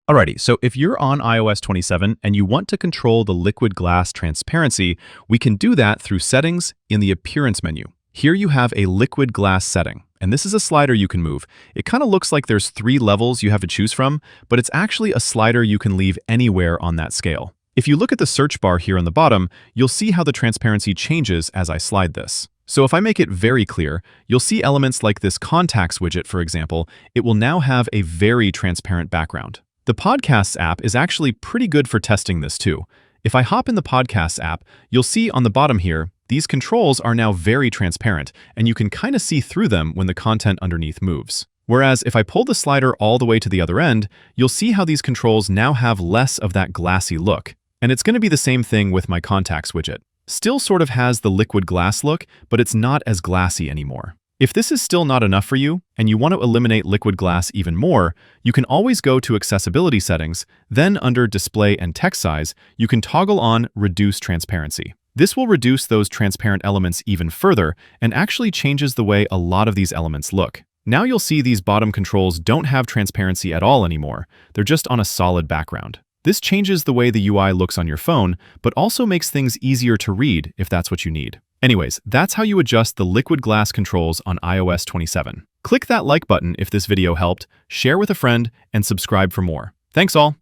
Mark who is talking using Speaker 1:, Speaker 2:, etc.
Speaker 1: Alrighty, so if you're on iOS 27 and you want to control the liquid glass transparency, we can do that through Settings in the Appearance menu. Here you have a liquid glass setting, and this is a slider you can move. It kind of looks like there's 3 levels you have to choose from, but it's actually a slider you can leave anywhere on that scale. If you look at the search bar here on the bottom, you'll see how the transparency changes as I slide this. So if I make it very clear, you'll see elements like this contacts widget, for example. It will now have a very transparent background. The Podcasts app is actually pretty good for testing this too. If I hop in the Podcasts app, you'll see on the bottom here, these controls are now very transparent, and you can kind of see through them when the content underneath moves. Whereas if I pull the slider all the way to the other end, you'll see how these controls now have less of that glassy look. And it's going to be the same thing with my Contacts widget. Still sort of has the liquid glass look, but it's not as glassy anymore. If this is still not enough for you, and you want to eliminate liquid glass even more, you can always go to Accessibility Settings, then under Display and Text Size, you can toggle on Reduce Transparency. This will reduce those transparent elements even further and actually changes the way a lot of these elements look. Now you'll see these bottom controls don't have transparency at all anymore, they're just on a solid background. This changes the way the UI looks on your phone, but also makes things easier to read if that's what you need. Anyways, that's how you adjust the liquid glass controls on iOS 27. Click that like button if this video helped, share with a friend, and subscribe for more. Thanks all!